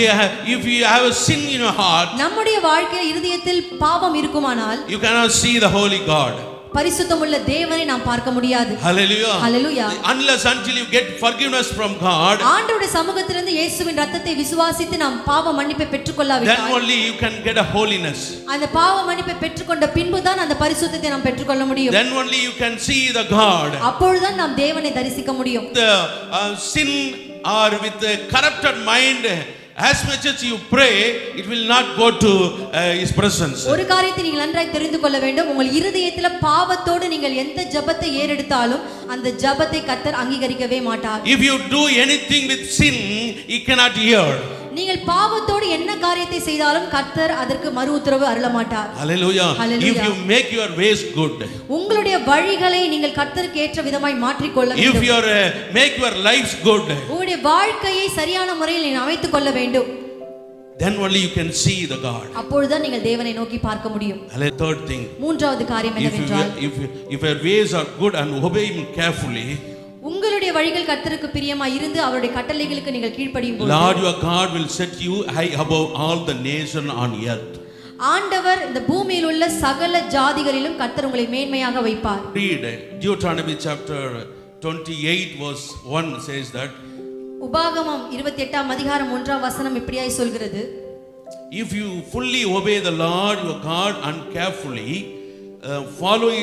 Speaker 2: If you have a sin in your heart,
Speaker 1: நம்முடைய வாழ்க்கையில் இருதயத்தில் பாவம் இருக்குமானால்,
Speaker 2: you cannot see the holy God.
Speaker 1: பரிசுத்தமுள்ள தேவனை நாம் பார்க்க முடியாது.
Speaker 2: Hallelujah.
Speaker 1: Hallelujah.
Speaker 2: Unless until you get forgiveness from God,
Speaker 1: ஆண்டவருடைய சமூகத்திலிருந்து இயேசுவின் இரத்தத்தை விசுவாசித்து நாம் பாவ மன்னிப்பை பெற்றுக்கொள்ளாவிட்டால்,
Speaker 2: then only you can get a holiness.
Speaker 1: அந்த பாவ மன்னிப்பை பெற்றுக்கொண்ட பின்புதான் அந்த பரிசுத்தத்தை நாம் பெற்றுக்கொள்ள முடியும்.
Speaker 2: Then only you can see the God.
Speaker 1: அப்பொழுதுதான் நாம் தேவனை தரிசிக்க முடியும்.
Speaker 2: The sin or with the corrupted mind, as much as you pray, it will not go to his presence.
Speaker 1: ஒரு காரியத்தை நீங்கள் நன்றாய் தெரிந்து கொள்ள வேண்டும். உங்கள் இருதயத்தில பாவத்தோடு நீங்கள் எந்த ஜெபத்தை ஏறெடுத்தாலும் அந்த ஜெபத்தை கர்த்தர் அங்கீகரிக்கவே மாட்டார்.
Speaker 2: If you do anything with sin, he cannot hear.
Speaker 1: நீங்கள் பாவத்தோடு என்ன காரியத்தை செய்தாலும் கர்த்தர் அதற்கு மறு உத்தரவு அருள மாட்டார்.
Speaker 2: Hallelujah.
Speaker 1: Hallelujah.
Speaker 2: If you make your ways good,
Speaker 1: உங்களுடைய வழிகளை நீங்கள் கர்த்தருக்கு ஏற்ற விதமாய் மாற்றிக் கொள்ள
Speaker 2: if
Speaker 1: வேண்டும்.
Speaker 2: you make your lives good,
Speaker 1: உங்களுடைய வாழ்க்கையை சரியான முறையில் நீங்கள் அமைத்துக் கொள்ள வேண்டும்.
Speaker 2: then only you can see the God.
Speaker 1: அப்பொழுதுதான் நீங்கள் தேவனை நோக்கி பார்க்க முடியும்.
Speaker 2: Third thing,
Speaker 1: மூன்றாவது காரியம் என்னவென்றால்,
Speaker 2: if your ways are good and obey him carefully,
Speaker 1: உங்களுடைய வழிகள் கர்த்தருக்கு பிரியமாய் இருந்து அவருடைய கட்டளைகளுக்கு நீங்கள் கீழ்ப்படியும் போது,
Speaker 2: Lord your God will set you high above all the nation on earth.
Speaker 1: ஆண்டவர் இந்த பூமியில் உள்ள சகல ஜாதிகளிலும் கர்த்தர் உங்களை மேன்மையாக வைப்பார்.
Speaker 2: Read Deuteronomy chapter 28 verse 1 says that,
Speaker 1: உபாகமம் 28ஆம் அதிகாரம் 1ஆம் வசனம் இப்படியாய் சொல்கிறது,
Speaker 2: if you fully obey the Lord your God and carefully follow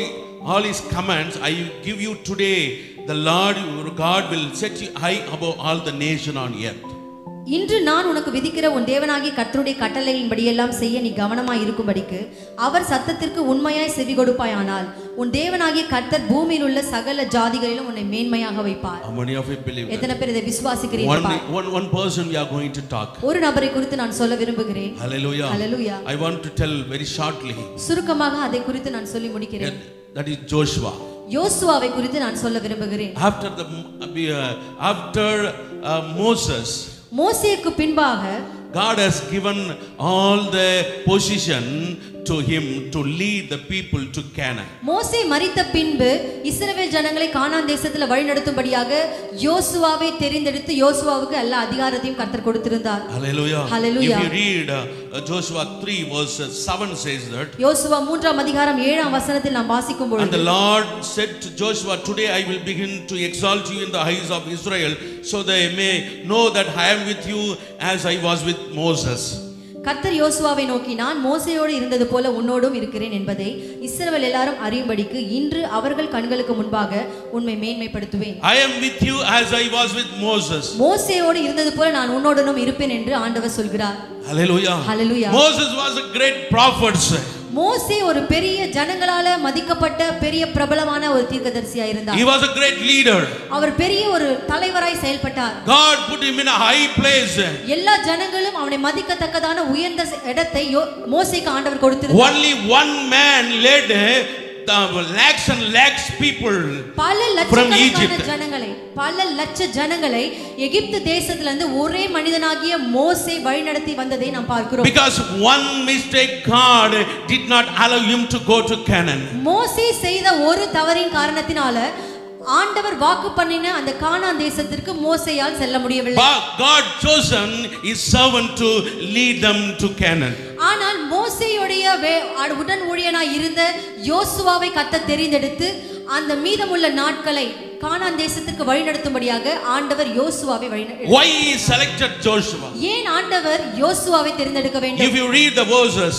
Speaker 2: all his commands I give you today, the Lord your God will set you high above all the nation on earth.
Speaker 1: இன்று நான் உனக்கு விதிக்கிற உன் தேவனாகிய கர்த்தருடைய கட்டளைகளின்படியெல்லாம் செய்ய நீ கவனமாய் இருக்கும்படிக்கு அவர் சத்தத்திற்கு உண்மையாய் செவி கொடுப்பாயானால் உன் தேவனாகிய கர்த்தர் பூமியில் உள்ள சகல ஜாதிகளிலும் உன்னை மேன்மையாக வைப்பார்.
Speaker 2: How many of you believe that?
Speaker 1: எத்தனை பேர் இதை விசுவாசிக்கிறீர்கள்?
Speaker 2: One person we are going to talk.
Speaker 1: ஒரு நபரை குறித்து நான் சொல்ல விரும்புகிறேன்.
Speaker 2: Hallelujah.
Speaker 1: Hallelujah.
Speaker 2: I want to tell very shortly.
Speaker 1: சுருக்கமாக அதை குறித்து நான் சொல்லி முடிக்கிறேன்.
Speaker 2: That is Joshua.
Speaker 1: யோசுவாவை குறித்து நான் சொல்ல விரும்புகிறேன்.
Speaker 2: After Moses,
Speaker 1: மோசேக்கு பின்பாக
Speaker 2: God has given all the position to him to lead the people to Canaan.
Speaker 1: மோசே மரித்த பின்பு இஸ்ரவேல் ஜனங்களை கானான் தேசத்துல வழிநடத்தும்படியாக யோசுவாவை தெரிந்தெடுத்து யோசுவாவுக்கு எல்லா அதிகாரத்தையும் கர்த்தர் கொடுத்திருந்தார்.
Speaker 2: Hallelujah.
Speaker 1: Hallelujah.
Speaker 2: If you read Joshua 3 verse 7 says that,
Speaker 1: யோசுவா 3ஆம் அதிகாரம் 7ஆம் வசனத்தில் நாம் வாசிக்கும் பொழுது,
Speaker 2: and the Lord said to Joshua, today I will begin to exalt you in the eyes of Israel, so they may know that I am with you as I was with Moses.
Speaker 1: கர்த்தர் யோசுவாவை நோக்கி, நான் மோசேயோடு இருந்தது போல உன்னோடும் இருக்கிறேன் என்பதை இஸ்ரவேல் எல்லாரும் அறியும்படிக்கு இன்று அவர்கள் கண்களுக்கு முன்பாக உன்னை மேன்மைப்படுத்துவேன்.
Speaker 2: I am with you as I was with Moses.
Speaker 1: மோசேயோடு இருந்தது போல நான் உன்னோடனும் இருப்பேன் என்று ஆண்டவர் சொல்கிறார்.
Speaker 2: Hallelujah.
Speaker 1: Hallelujah.
Speaker 2: Moses was a great prophet.
Speaker 1: மோசே ஒரு பெரிய ஜனங்களால மதிக்கப்பட்ட பெரிய பிரபலமான ஒரு தீர்க்கதரிசியா இருந்தார்.
Speaker 2: He was a great leader.
Speaker 1: அவர் பெரிய ஒரு தலைவராய் செயல்பட்டார்.
Speaker 2: God put him in a high place.
Speaker 1: எல்லா ஜனங்களும் அவனை மதிக்கத்தக்கதான உயர்ந்த இடத்தை மோசேக்கு ஆண்டவர் கொடுத்திருந்தார்.
Speaker 2: Only one man led lakhs and lakhs people from Egypt.
Speaker 1: பல லட்ச ஜனங்களை எகிப்து தேசத்திலிருந்து ஒரே மனிதனாகிய மோசே வழிநடத்தி வந்ததை நாம் பார்க்கிறோம்.
Speaker 2: Because one mistake God did not allow him to go to Canaan.
Speaker 1: மோசே செய்த ஒரு தவறின் காரணத்தினால ஆண்டவர் வாக்கு பண்ணின அந்த கானான் தேசத்திற்கு மோசேயால் செல்ல முடியவில்லை.
Speaker 2: God chosen his servant to lead them to Canaan.
Speaker 1: ஆனால் மோசேயுடைய உடன் ஊழியனாய் இருந்த யோசுவாவை கர்த்தர் தெரிந்தெடுத்து அந்த மீதமுள்ள நாட்களை கானான் தேசத்துக்கு வழிநடத்தும்படியாக ஆண்டவர் யோசுவாவை வழிநடத்தினார்.
Speaker 2: Why he selected Joshua?
Speaker 1: ஏன் ஆண்டவர் யோசுவாவை தெரிந்தெடுக்க வேண்டும்?
Speaker 2: If you read the verses,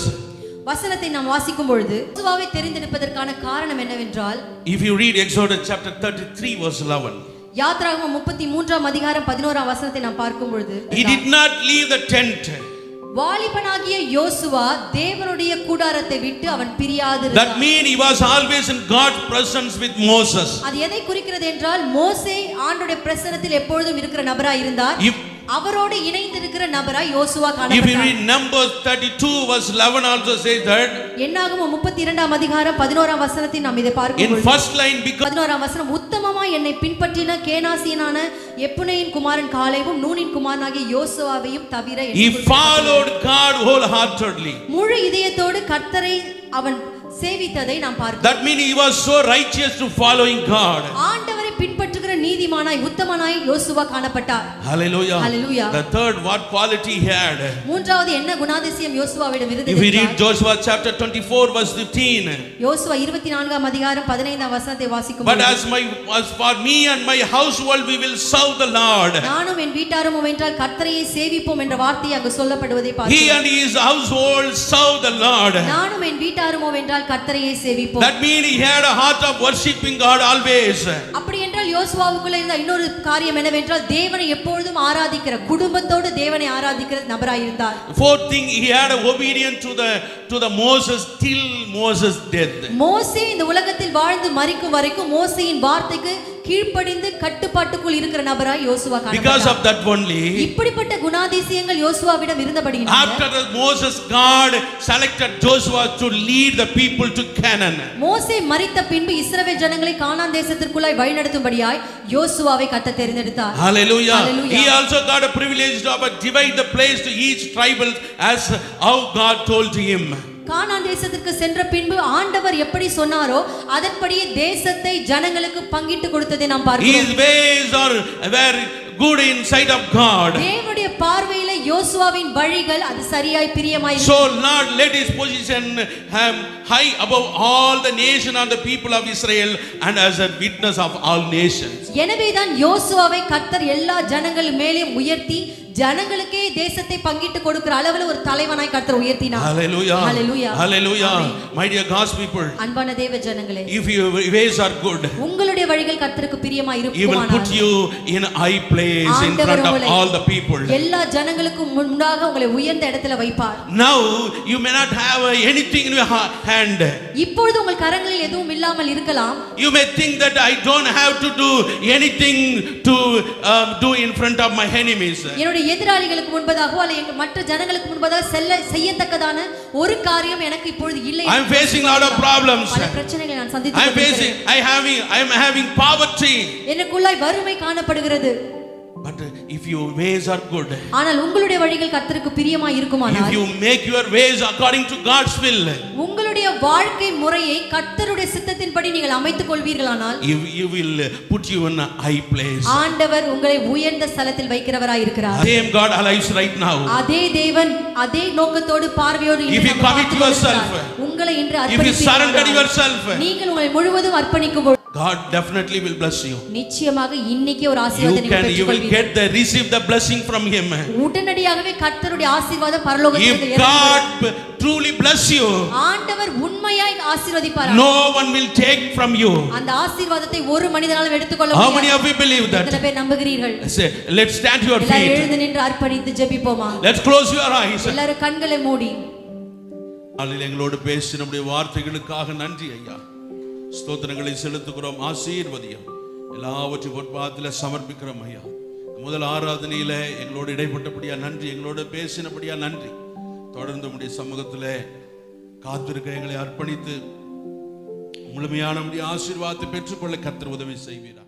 Speaker 1: வசனத்தை நாம் வாசிக்கும் பொழுது யோசுவாவை தெரிந்தெடுப்பதற்கான காரணம் என்னவென்றால்,
Speaker 2: if you read Exodus chapter 33 verse 11,
Speaker 1: யாத்ராகமம் 33ஆம் அதிகாரம் 11ஆம் வசனத்தை நாம் பார்க்கும் பொழுது,
Speaker 2: he did not leave the tent.
Speaker 1: வாலிபனாகிய யோசுவா தேவனுடைய கூடாரத்தை விட்டு அவன் பிரியாதிருந்தான்.
Speaker 2: That means he was always in God's presence with Moses.
Speaker 1: அது எதை குறிக்கிறது என்றால் மோசே ஆண்டவருடைய பிரசன்னத்தில் எப்பொழுதும் இருக்கிற நபராய் இருந்தார். அவரோடு இணைந்திருக்கிற நபராய் யோசுவா காணப்பட்டார்.
Speaker 2: If you read Numbers 32 verse 11 also says that.
Speaker 1: என்னாகமம் 32ஆம் அதிகாரம் 11ஆம் வசனத்தில் நாம் இதை பார்க்கிறோம்.
Speaker 2: In first line because
Speaker 1: 11ஆம் வசனம் உத்தமமாய் என்னை பின்பற்றின கேனாசியனான எப்புனேயின் குமாரன் காலேபும் நூனின் குமாரனாகிய யோசுவாவையும் தவிர
Speaker 2: he followed God wholeheartedly.
Speaker 1: முழு இதயத்தோடு கர்த்தரை அவன் சேவித்ததை நாம் பார்க்கிறோம்.
Speaker 2: That means he was so righteous to following God.
Speaker 1: ஆண்டவரை பின்பற்றுகிற நீதிமானாய் உத்தமனாய் யோசுவா காணப்பட்டார்.
Speaker 2: Hallelujah.
Speaker 1: Hallelujah.
Speaker 2: The third what quality he had?
Speaker 1: மூன்றாவது என்ன குணாதிசயம் யோசுவாவிடம் இருந்தது?
Speaker 2: If we read Joshua chapter 24 verse 15.
Speaker 1: யோசுவா 24ஆம் அதிகாரம் 15ஆம் வசனத்தை வாசிக்கும்.
Speaker 2: But as for me and my household we will serve the Lord.
Speaker 1: நானும் என் வீட்டாரும் என்றால் கர்த்தரையே சேவிப்போம் என்ற வார்த்தை அங்கு சொல்லப்படுவதை பார்க்கிறோம்.
Speaker 2: He and his household serve the Lord.
Speaker 1: நானும் என் வீட்டாரும் என்றால் கர்த்தரையே சேவிப்போம்.
Speaker 2: That means he had a heart of worshiping God always.
Speaker 1: அப்படி என்றால் யோசுவாவுக்குள்ள இருந்த இன்னொரு காரியம் என்னவென்றால் தேவனை எப்பொழுதும் ஆராதிக்கிற குடும்பத்தோடு தேவனை ஆராதிக்கிற நபராய் இருந்தார்.
Speaker 2: Fourth thing, he had obedient to the Moses till Moses death.
Speaker 1: மோசே இந்த உலகத்தில் வாழ்ந்து மரிக்கும் வரைக்கும் மோசேயின் வார்த்தைக்கு கீழ்ப்படிந்து கட்டுப்பாட்டுக்குள் இருக்கிற நபராய் யோசுவா காணப்பட்டார்.
Speaker 2: Because of that only
Speaker 1: இப்படிப்பட்ட குணாதிசயங்கள் யோசுவாவிடம் இருந்தபடியினால்
Speaker 2: after Moses God selected Joshua to lead the people to Canaan.
Speaker 1: மோசே மரித்த பின்பு இஸ்ரவேல் ஜனங்களை கானான் தேசத்திற்குள்ளாய் வழிநடத்தும்படியாய் யோசுவாவை கர்த்தர் தெரிந்தெடுத்தார்.
Speaker 2: Hallelujah.
Speaker 1: Hallelujah.
Speaker 2: He also got a privilege to divide the place to each tribal as how God told him.
Speaker 1: கானான் தேசத்திற்கு சென்ற பின்பு ஆண்டவர் எப்படி சொன்னாரோ அதன்படியே தேசத்தை ஜனங்களுக்கு பங்கிட்டு கொடுத்ததை நாம் பார்க்கிறோம்.
Speaker 2: His ways are very good in sight of God.
Speaker 1: தேவனுடைய பார்வையிலே யோசுவாவின் வழிகள் அது சரியாய் பிரியமாய்
Speaker 2: So Lord let his position high above all the nation and the people of Israel and as a witness of all nations.
Speaker 1: எனவேதான் யோசுவாவை கர்த்தர் எல்லா ஜனங்கள் மேலே உயர்த்தி ஜனங்களுக்கே தேசத்தை பங்கிட்டு கொடுக்கிற அளவுல ஒரு தலைவனாய் கர்த்தர் உயர்த்தினார்.
Speaker 2: Hallelujah.
Speaker 1: Hallelujah.
Speaker 2: Hallelujah. My dear God's people.
Speaker 1: அன்பான தேவ ஜனங்களே.
Speaker 2: If your ways are good.
Speaker 1: உங்களுடைய வழிகள் கர்த்தருக்கு பிரியமாய் இருக்குமானால்.
Speaker 2: He will put you in a high place in front of all the people.
Speaker 1: எல்லா ஜனங்களுக்கும் முன்னாக உங்களை உயர்ந்த இடத்துல வைப்பார்.
Speaker 2: Now you may not have anything in your hand.
Speaker 1: இப்பொழுது உங்கள் கரங்களில் எதுவும் இல்லாமல் இருக்கலாம்.
Speaker 2: You may think that I don't have to do anything to do in front of my enemies.
Speaker 1: என்னுடைய எதிராளிகளுக்கு முன்பதாக அல்லது மற்ற ஜனங்களுக்கு முன்பதாக செய்யத்தக்கதான ஒரு காரியம் எனக்கு இப்பொழுது இல்லை.
Speaker 2: I am facing a lot of problems.
Speaker 1: பல பிரச்சனைகளை நான் சந்தித்து கொண்டிருக்கிறேன்.
Speaker 2: I am having poverty.
Speaker 1: எனக்குள்ளாய் வறுமை காணப்படுகிறது.
Speaker 2: But if your ways are good,
Speaker 1: ஆனால் உங்களுடைய வழிகள் கர்த்தருக்கு பிரியமாய் இருக்குமானால்,
Speaker 2: if you make your ways according to God's will,
Speaker 1: உங்களுடைய வாழ்க்கை முறையை கர்த்தருடைய சித்தத்தின்படி நீங்கள் அமைத்துக் கொள்வீர்களானால்,
Speaker 2: you will put you in a high place.
Speaker 1: ஆண்டவர் உங்களை உயர்ந்த ஸ்தலத்தில் வைக்கிறவராய் இருக்கிறார்.
Speaker 2: Same God alive right now.
Speaker 1: அதே தேவன் அதே நோக்கத்தோடு பார்வையோடு
Speaker 2: if you commit yourself,
Speaker 1: உங்களை இன்று
Speaker 2: if you surrender yourself,
Speaker 1: நீங்கள் உங்களை முழுவதும் அர்ப்பணிக்கும்போது
Speaker 2: God definitely will bless you.
Speaker 1: நிச்சயமாக இன்னைக்கே ஒரு ஆசீர்வாதத்தை நீங்கள் பெற்றுக்கொள்வீர்கள்.
Speaker 2: You will receive the blessing from him.
Speaker 1: உடனடியாகவே கர்த்தருடைய ஆசீர்வாதம் பரலோகத்திலிருந்து
Speaker 2: இறங்கும். If God truly bless you,
Speaker 1: ஆண்டவர் உண்மையாய் ஆசீர்வதிப்பார்.
Speaker 2: no one will take from you.
Speaker 1: அந்த ஆசீர்வாதத்தை ஒரு மனிதனாலும் எடுத்துக்கொள்ள முடியாது.
Speaker 2: How many of you believe that?
Speaker 1: எத்தனை பேர் நம்புகிறீர்கள்?
Speaker 2: Let's stand to your feet.
Speaker 1: எல்லாரும் எழுந்து நின்று அர்ப்பணித்து ஜெபிப்போமா.
Speaker 2: Let's close your eyes.
Speaker 1: எல்லாரும் கண்களை மூடி.
Speaker 2: அல்லேலூயா. எங்களோடு பேசின நம்முடைய வார்த்தைகளுக்காக நன்றி ஐயா. ஸ்தோத்திரங்களை செலுத்துகிறோம். ஆசீர்வதியும் எல்லாவற்றையும் பொற்பாதத்தில் சமர்ப்பிக்கிறோம் ஐயா. முதல் ஆராதனையில எங்களோடு இடைப்பட்டபடியா நன்றி, எங்களோடு பேசினபடியா நன்றி. தொடர்ந்து நம்முடைய சமூகத்தில் காத்திருக்க எங்களை அர்ப்பணித்து முழுமையான ஆசீர்வாதத்தை பெற்றுக்கொள்ள கர்த்தர் உதவி செய்வீரா.